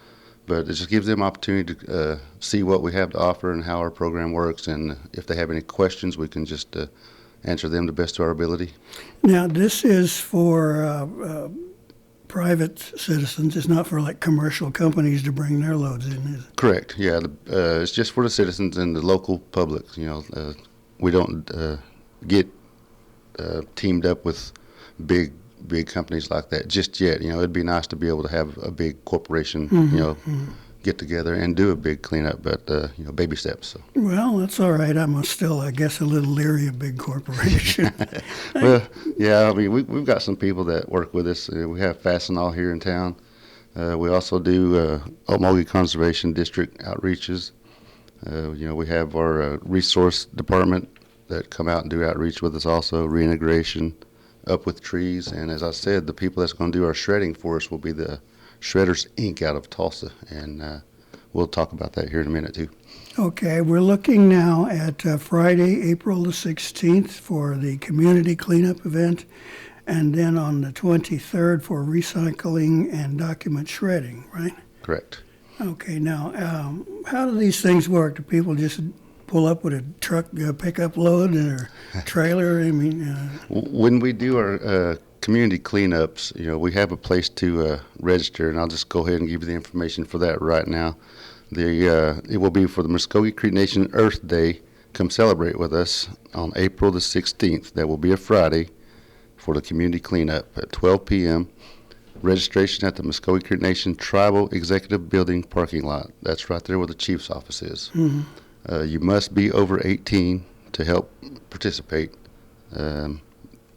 But it just gives them opportunity to see what we have to offer and how our program works. And if they have any questions, we can just answer them the best to our ability. Now, this is for private citizens. It's not for like commercial companies to bring their loads in, is it? Correct. Yeah, it's just for the citizens and the local public. We don't get teamed up with big companies like that just yet. It'd be nice to be able to have a big corporation, get together and do a big cleanup, but baby steps. So. Well, that's all right. I'm still, I guess, a little leery of big corporation. Well, yeah. I mean, we've got some people that work with us. We have Fastenal here in town. We also do Okmulgee Conservation District outreaches. We have our resource department that come out and do outreach with us also, reintegration, Up with Trees. And as I said, the people that's going to do our shredding for us will be the Shredders Inc. out of Tulsa. And we'll talk about that here in a minute, too. Okay, we're looking now at Friday, April the 16th for the community cleanup event, and then on the 23rd for recycling and document shredding, right? Correct. Okay, now, how do these things work? Do people just pull up with a truck, pickup load, or trailer? I mean, when we do our community cleanups, we have a place to register, and I'll just go ahead and give you the information for that right now. It will be for the Mvskoke Creek Nation Earth Day. Come celebrate with us on April the 16th. That will be a Friday for the community cleanup at 12 p.m. Registration at the Mvskoke Creek Nation Tribal Executive Building parking lot. That's right there where the chief's office is. Mm-hmm. You must be over 18 to help participate.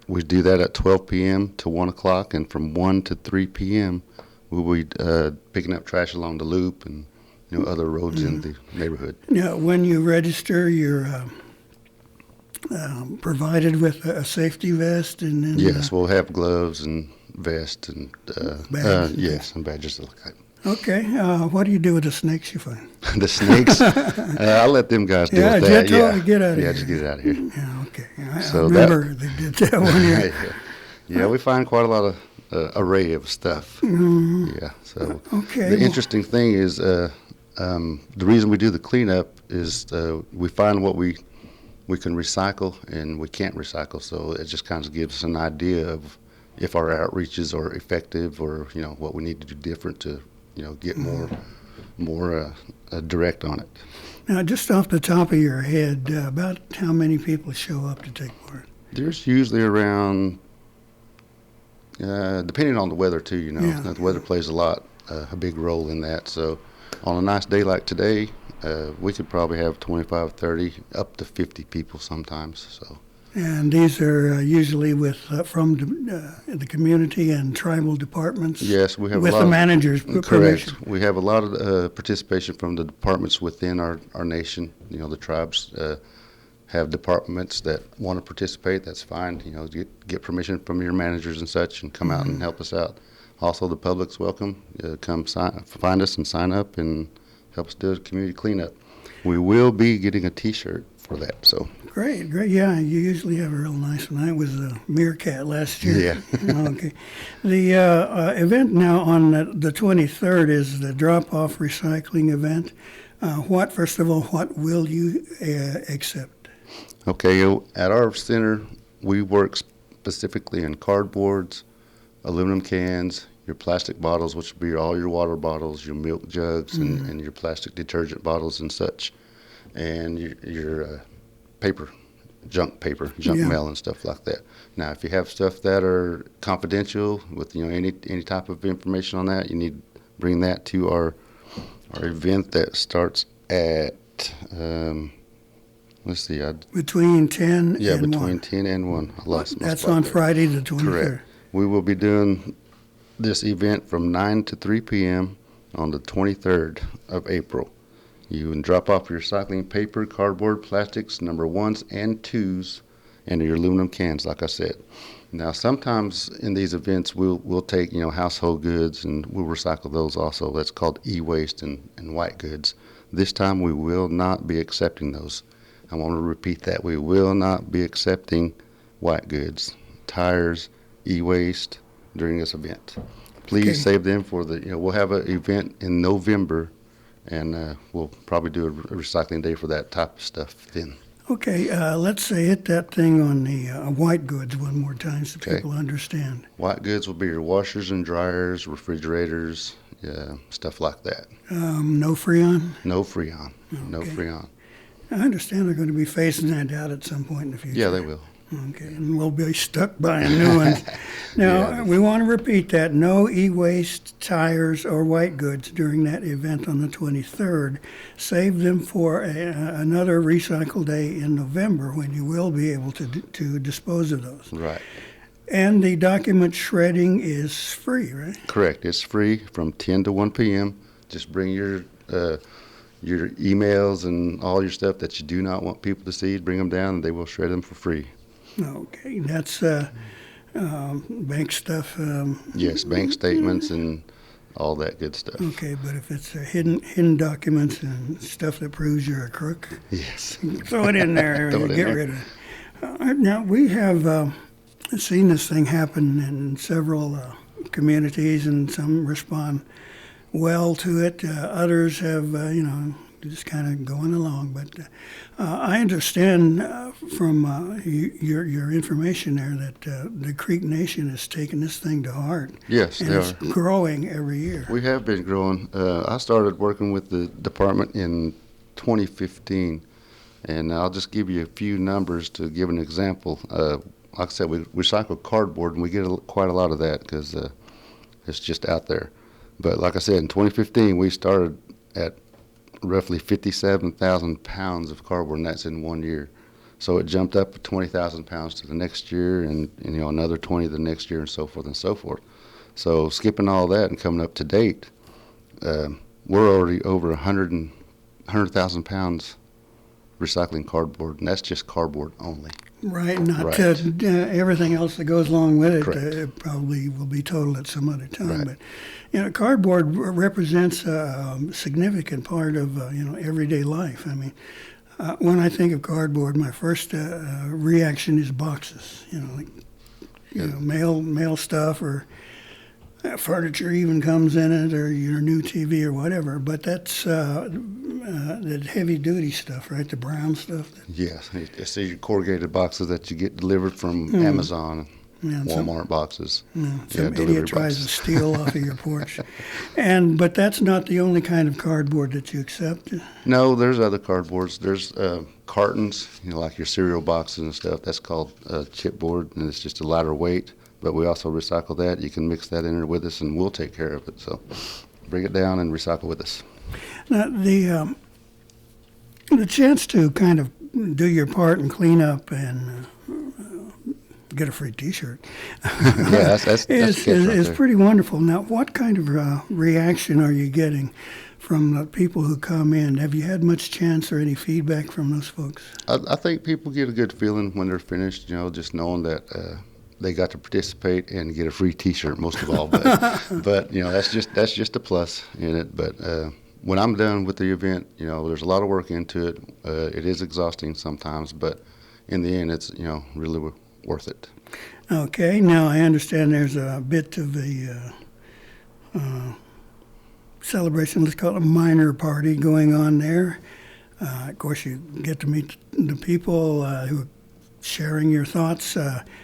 We do that at 12 p.m. to 1 o'clock, and from 1 to 3 p.m. we'll be picking up trash along the loop and other roads in the neighborhood. Now, when you register, you're provided with a safety vest, and then, yes, we'll have gloves and vest and badges. Yes, and badges like that. Okay, what do you do with the snakes you find? The snakes? I'll let them guys deal with that. Get out of here. Yeah, just get it out of here. Yeah, okay. I remember they did that one year. Yeah, we find quite a lot of array of stuff. Mm-hmm. Yeah, so the interesting thing is the reason we do the cleanup is we find what we can recycle and we can't recycle, so it just kind of gives us an idea of if our outreaches are effective or what we need to do different to get more direct on it. Now, just off the top of your head, about how many people show up to take part? There's usually around, depending on the weather too, the weather plays a big role in that. So on a nice day like today, we could probably have 25, 30, up to 50 people sometimes. So. And these are usually from the community and tribal departments? Yes, we have with the managers' correct. permission. We have a lot of participation from the departments within our nation. The tribes have departments that want to participate. That's fine. Get permission from your managers and such and come out and help us out. Also, the public's welcome. Come find us and sign up and help us do a community cleanup. We will be getting a T-shirt for that. So great. Yeah, you usually have a real nice one. I was a meerkat last year. Yeah. Okay. The event now on the 23rd is the drop-off recycling event. First of all, what will you accept? Okay, at our center, we work specifically in cardboards, aluminum cans, your plastic bottles, which would be all your water bottles, your milk jugs, and your plastic detergent bottles and such, and your paper, junk mail and stuff like that. Now, if you have stuff that are confidential with any type of information on that, you need to bring that to our event that starts at let's see, between 10 yeah, and between 1. 10 and 1. I lost my That's spot on there. Friday the 23rd. Correct. We will be doing this event from 9 to 3 p.m. on the 23rd of April. You can drop off your recycling paper, cardboard, plastics, number 1s and 2s, and your aluminum cans, like I said. Now, sometimes in these events, we'll take, household goods, and we'll recycle those also. That's called e-waste and white goods. This time, we will not be accepting those. I want to repeat that. We will not be accepting white goods, tires, e-waste during this event. Please Okay. save them for we'll have an event in November, and we'll probably do a recycling day for that type of stuff then. Okay, let's say hit that thing on the white goods one more time so Okay. people understand. White goods will be your washers and dryers, refrigerators, stuff like that. No Freon? No Freon. No Okay. Freon. I understand they're going to be phasing that out at some point in the future. Yeah, they will. Okay, and we'll be stuck buying new ones. Now, Yeah. we want to repeat that. No e-waste, tires, or white goods during that event on the 23rd. Save them for another recycle day in November when you will be able to dispose of those. Right. And the document shredding is free, right? Correct. It's free from 10 to 1 p.m. Just bring your emails and all your stuff that you do not want people to see. Bring them down, and they will shred them for free. Okay, that's bank stuff. Yes, bank statements and all that good stuff. Okay, but if it's hidden documents and stuff that proves you're a crook, Yes. throw it in there Throw and it in get there. rid of it. Now, we have seen this thing happen in several communities, and some respond well to it. Others have, just kind of going along. But I understand from your information there that the Creek Nation has taken this thing to heart. Yes, and they it's are. growing every year. We have been growing. I started working with the department in 2015, and I'll just give you a few numbers to give an example. Like I said, we recycle cardboard, and we get quite a lot of that because it's just out there. But like I said, in 2015, we started at roughly 57,000 pounds of cardboard, and that's in 1 year. So it jumped up 20,000 pounds to the next year, and another 20 the next year, and so forth and so forth. So skipping all that and coming up to date, we're already over 100,000 pounds recycling cardboard, and that's just cardboard only. Right, not Right. everything else that goes along with it. Correct. It probably will be totaled at some other time. Right. But cardboard represents a significant part of everyday life. I mean, when I think of cardboard, my first reaction is boxes. Mail stuff or furniture even comes in it, or your new TV or whatever. But that's that heavy duty stuff, right? The brown stuff. Yes, it's your corrugated boxes that you get delivered from Amazon, Yeah, Walmart boxes. Some delivery idiot tries to boxes. steal off of your porch. But that's not the only kind of cardboard that you accept. No, there's other cardboards. There's cartons, like your cereal boxes and stuff. That's called chipboard, and it's just a lighter weight. But we also recycle that. You can mix that in there with us, and we'll take care of it. So bring it down and recycle with us. Now, the chance to kind of do your part and clean up and get a free T-shirt Yeah, that's the catch right is there. pretty wonderful. Now, what kind of reaction are you getting from people who come in? Have you had much chance or any feedback from those folks? I think people get a good feeling when they're finished, just knowing that they got to participate and get a free T-shirt most of all. But that's just a plus in it. But when I'm done with the event, there's a lot of work into it. It is exhausting sometimes, but in the end, it's really worth it. Okay, now I understand there's a bit of a celebration, let's call it a minor party going on there. Of course, you get to meet the people who sharing your thoughts,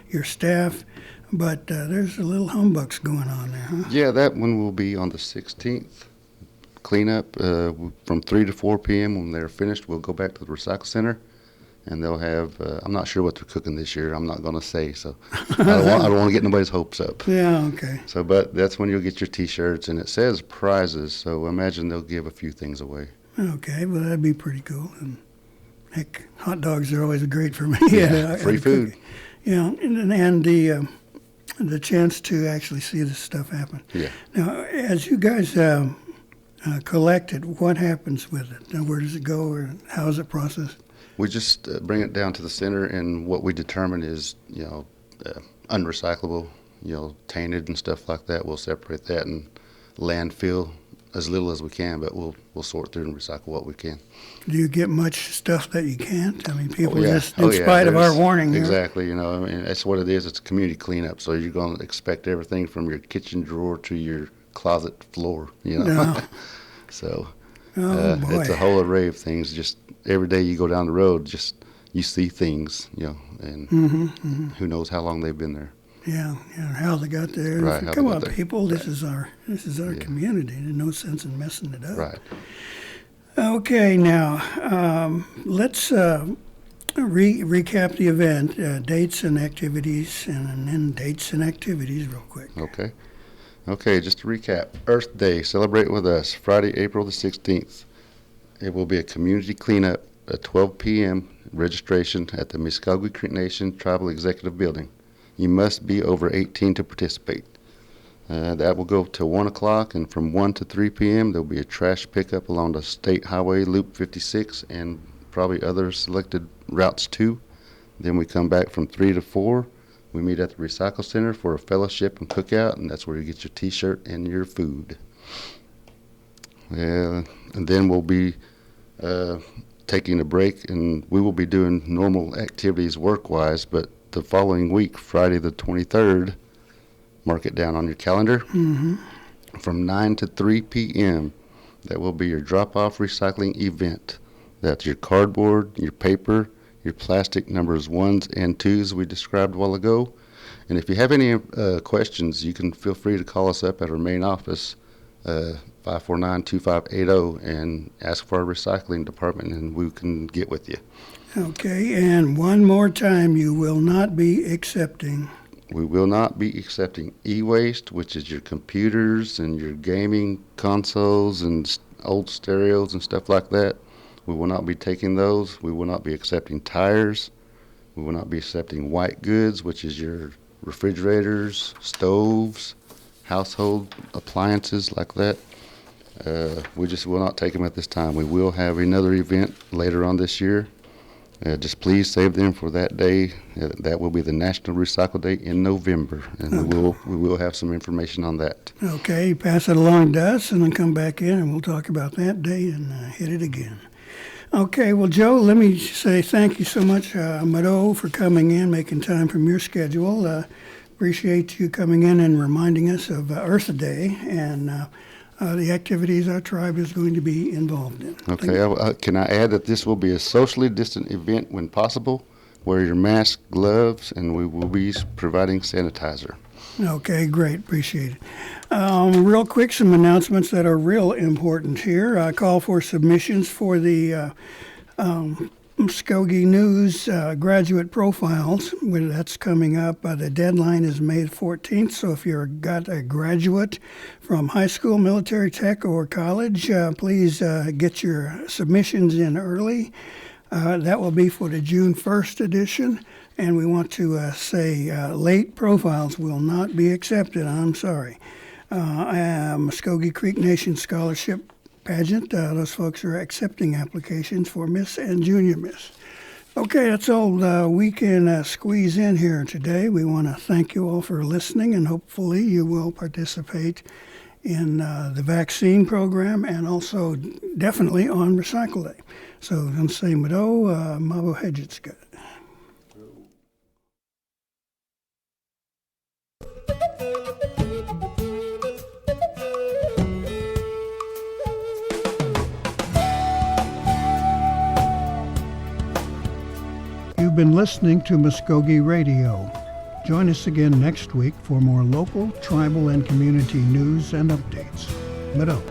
your staff. But there's a little humbugs going on there, huh? Yeah, that one will be on the 16th. Cleanup from 3 to 4 p.m. When they're finished, we'll go back to the recycle center, and they'll have, I'm not sure what they're cooking this year. I'm not going to say, so I don't want to get nobody's hopes up. Yeah, okay. So, but that's when you'll get your T-shirts, and it says prizes, so imagine they'll give a few things away. Okay, well, that'd be pretty cool. And heck, hot dogs are always great for me. Yeah, free food. Yeah, and the chance to actually see this stuff happen. Yeah. Now, as you guys collect it, what happens with it? Now, where does it go, or how is it processed? We just bring it down to the center, and what we determine is, unrecyclable, tainted and stuff like that. We'll separate that and landfill as little as we can, but we'll sort through and recycle what we can. Do you get much stuff that you can't? I mean, people Yeah. just, in spite of our warning here. Exactly, that's what it is. It's a community cleanup, so you're going to expect everything from your kitchen drawer to your closet floor, No. So Oh, boy. it's a whole array of things. Just every day you go down the road, just you see things, and who knows how long they've been there. Yeah, how they got there. Right, how they Come got on, there. people, this is our community. There's no sense in messing it up. Right. Okay, now let's recap the event, dates and activities, and then dates and activities real quick. Okay, just to recap. Earth Day, celebrate with us, Friday, April the 16th. It will be a community cleanup at 12 p.m. registration at the Mvskoke Creek Nation Tribal Executive Building. You must be over 18 to participate. That will go till 1 o'clock, and from 1 to 3 p.m. there will be a trash pickup along the State Highway Loop 56 and probably other selected routes too. Then we come back from 3 to 4. We meet at the Recycle Center for a fellowship and cookout, and that's where you get your T-shirt and your food. And then we'll be taking a break, and we will be doing normal activities work-wise, but the following week, Friday the 23rd, mark it down on your calendar, from 9 to 3 p.m., that will be your drop-off recycling event. That's your cardboard, your paper, your plastic numbers 1s and 2s we described a while ago. And if you have any questions, you can feel free to call us up at our main office, 549-2580, and ask for our recycling department, and we can get with you. Okay, and one more time, you will not be accepting. We will not be accepting e-waste, which is your computers and your gaming consoles and old stereos and stuff like that. We will not be taking those. We will not be accepting tires. We will not be accepting white goods, which is your refrigerators, stoves, household appliances like that. We just will not take them at this time. We will have another event later on this year. Just please save them for that day. That will be the National Recycle Day in November, and we will have some information on that. Okay, pass it along to us, and then come back in, and we'll talk about that day and hit it again. Okay, well, Joe, let me say thank you so much, Mado, for coming in, making time from your schedule. Appreciate you coming in and reminding us of Earth Day and the activities our tribe is going to be involved in. Okay, can I add that this will be a socially distant event when possible? Wear your mask, gloves, and we will be providing sanitizer. Okay, great. Appreciate it. Real quick, some announcements that are real important here. I call for submissions for the Mvskoke News graduate profiles. That's coming up. The deadline is May 14th, so if you've got a graduate from high school, military tech, or college, please get your submissions in early. That will be for the June 1st edition. And we want to say late profiles will not be accepted. I'm sorry. Mvskoke Creek Nation Scholarship Pageant, those folks are accepting applications for Miss and Junior Miss. Okay, that's all we can squeeze in here today. We want to thank you all for listening, and hopefully you will participate in the vaccine program and also definitely on Recycle Day. So I'm saying, Mado, Mabo Hedgetska. been listening to Mvskoke Radio. Join us again next week for more local, tribal, and community news and updates. Mvskoke.